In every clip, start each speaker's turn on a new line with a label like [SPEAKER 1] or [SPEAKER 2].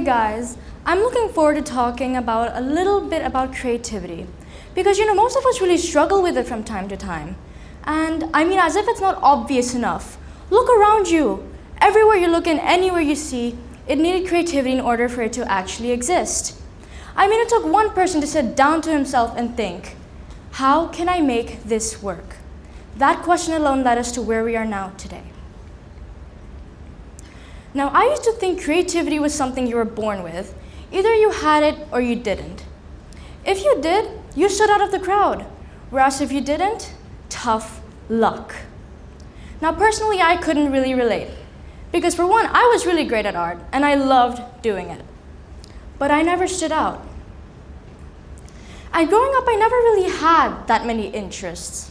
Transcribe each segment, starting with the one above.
[SPEAKER 1] Hey guys, I'm looking forward to talking about a little bit about creativity because most of us really struggle with it from time to time. And I mean, as if it's not obvious enough. Look around you. Everywhere you look and anywhere you see, it needed creativity in order for it to actually exist. I mean, it took one person to sit down to himself and think, how can I make this work? That question alone led us to where we are now today. Now, I used to think creativity was something you were born with. Either you had it or you didn't. If you did, you stood out of the crowd. Whereas if you didn't, tough luck. Now, personally, I couldn't really relate. Because for one, I was really great at art, and I loved doing it. But I never stood out. And growing up, I never really had that many interests.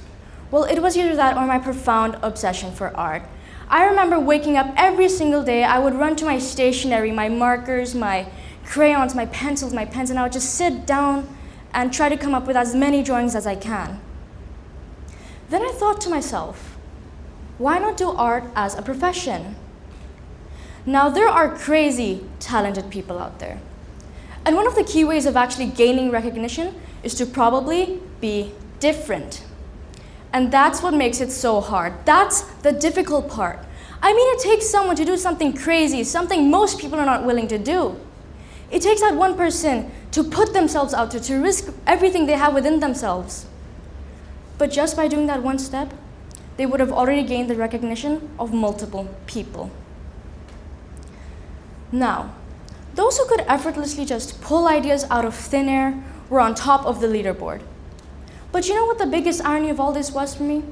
[SPEAKER 1] Well, it was either that or my profound obsession for art. I remember waking up every single day. I would run to my stationery, my markers, my crayons, my pencils, my pens, and I would just sit down and try to come up with as many drawings as I can. Then I thought to myself, why not do art as a profession? Now, there are crazy talented people out there. And one of the key ways of actually gaining recognition is to probably be different. And that's what makes it so hard. That's the difficult part. I mean, it takes someone to do something crazy, something most people are not willing to do. It takes that one person to put themselves out there, to risk everything they have within themselves. But just by doing that one step, they would have already gained the recognition of multiple people. Now, those who could effortlessly just pull ideas out of thin air were on top of the leaderboard. But you know what the biggest irony of all this was for me?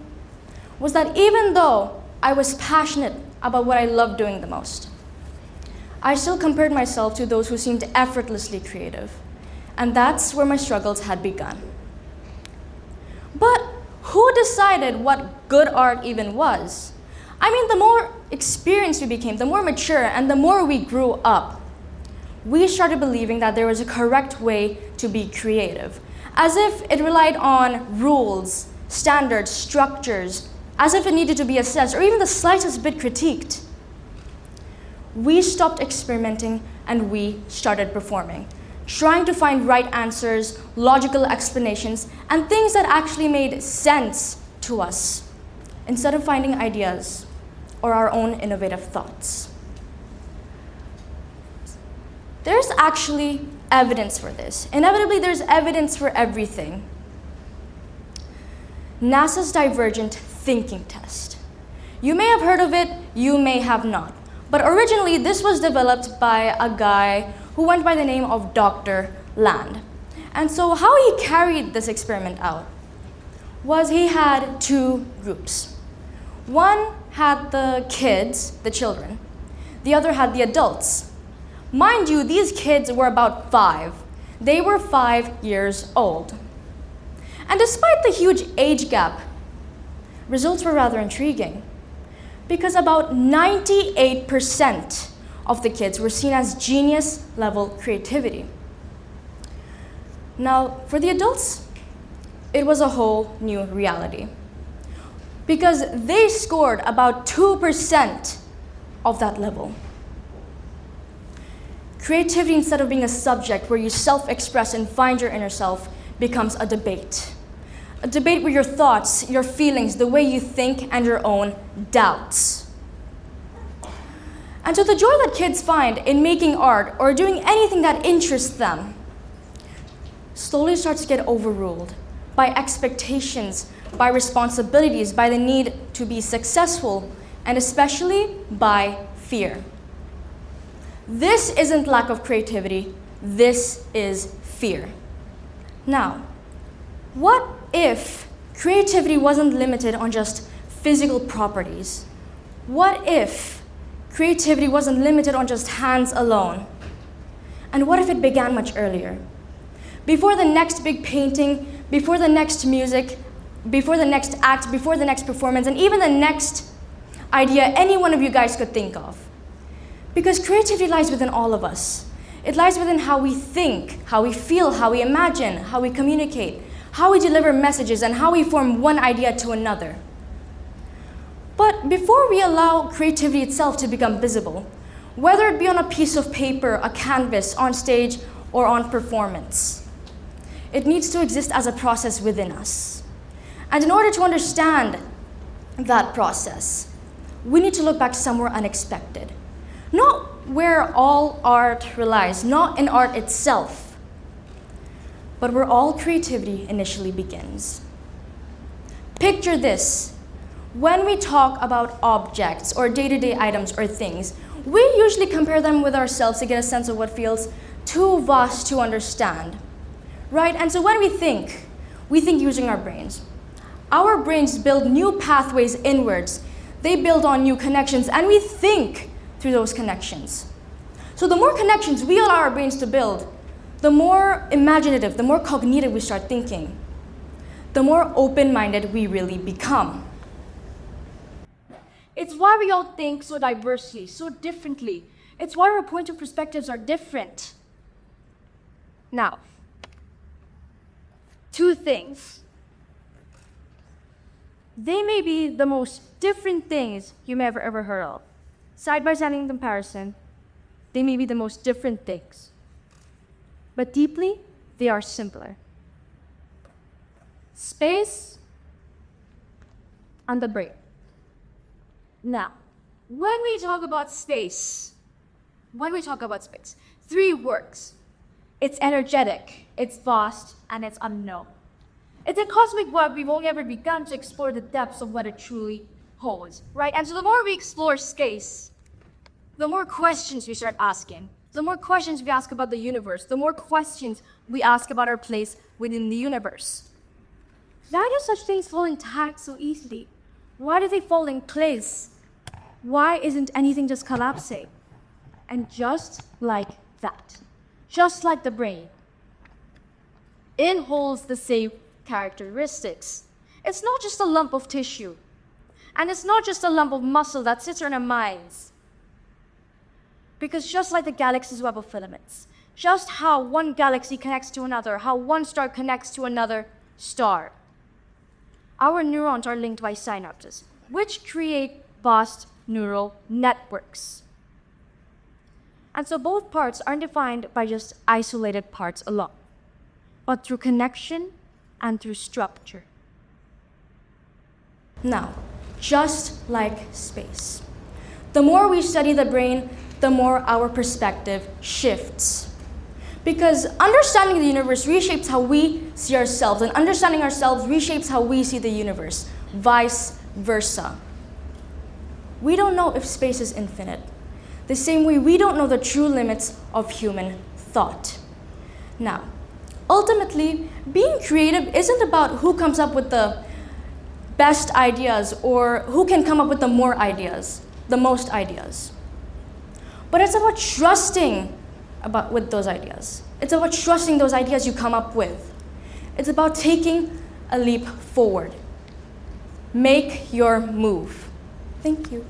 [SPEAKER 1] Was that even though I was passionate about what I loved doing the most, I still compared myself to those who seemed effortlessly creative. And that's where my struggles had begun. But who decided what good art even was? I mean, the more experienced we became, the more mature, and the more we grew up, we started believing that there was a correct way to be creative, as if it relied on rules, standards, structures, as if it needed to be assessed or even the slightest bit critiqued. We stopped experimenting and we started performing, trying to find right answers, logical explanations, and things that actually made sense to us, instead of finding ideas or our own innovative thoughts. There's actually evidence for this. Inevitably, there's evidence for everything. NASA's Divergent Thinking Test. You may have heard of it, you may have not. But originally, this was developed by a guy who went by the name of Dr. Land. And so how he carried this experiment out was he had two groups. One had the kids, the children. The other had the adults. Mind you, these kids were about 5. They were 5 years old. And despite the huge age gap, results were rather intriguing because about 98% of the kids were seen as genius-level creativity. Now, for the adults, it was a whole new reality because they scored about 2% of that level. Creativity, instead of being a subject where you self-express and find your inner self, becomes a debate. A debate where your thoughts, your feelings, the way you think, and your own doubts. And so the joy that kids find in making art or doing anything that interests them slowly starts to get overruled by expectations, by responsibilities, by the need to be successful, and especially by fear. This isn't lack of creativity, this is fear. Now, what if creativity wasn't limited on just physical properties? What if creativity wasn't limited on just hands alone? And what if it began much earlier? Before the next big painting, before the next music, before the next act, before the next performance, and even the next idea any one of you guys could think of. Because creativity lies within all of us. It lies within how we think, how we feel, how we imagine, how we communicate, how we deliver messages, and how we form one idea to another. But before we allow creativity itself to become visible, whether it be on a piece of paper, a canvas, on stage, or on performance. It needs to exist as a process within us. And in order to understand that process, we need to look back somewhere unexpected. Not where all art relies, not in art itself, but where all creativity initially begins. Picture this. When we talk about objects or day-to-day items or things, we usually compare them with ourselves to get a sense of what feels too vast to understand, right? And so when we think using our brains. Our brains build new pathways inwards. They build on new connections, and we think through those connections. So the more connections we allow our brains to build, the more imaginative, the more cognitive we start thinking, the more open-minded we really become.
[SPEAKER 2] It's why we all think so diversely, so differently. It's why our points of perspectives are different. Now, two things. They may be the most different things you may have ever heard of. Side by side in comparison, they may be the most different things. But deeply, they are simpler. Space and the brain. Now, when we talk about space, three words. It's energetic, it's vast, and it's unknown. It's a cosmic web we've only ever begun to explore the depths of what it truly holds, right? And so the more we explore space, the more questions we start asking. The more questions we ask about the universe, the more questions we ask about our place within the universe. Why do such things fall intact so easily? Why do they fall in place? Why isn't anything just collapsing? And just like that, just like the brain, it holds the same characteristics. It's not just a lump of tissue, and it's not just a lump of muscle that sits in our minds. Because just like the galaxy's web of filaments, just how one galaxy connects to another, how one star connects to another star, our neurons are linked by synapses, which create vast neural networks. And so both parts aren't defined by just isolated parts alone, but through connection and through structure.
[SPEAKER 1] Now, just like space, the more we study the brain, the more our perspective shifts. Because understanding the universe reshapes how we see ourselves, and understanding ourselves reshapes how we see the universe, vice versa. We don't know if space is infinite, the same way we don't know the true limits of human thought. Now, ultimately, being creative isn't about who comes up with the best ideas or who can come up with the most ideas. But it's about trusting with those ideas. It's about trusting those ideas you come up with. It's about taking a leap forward. Make your move. Thank you.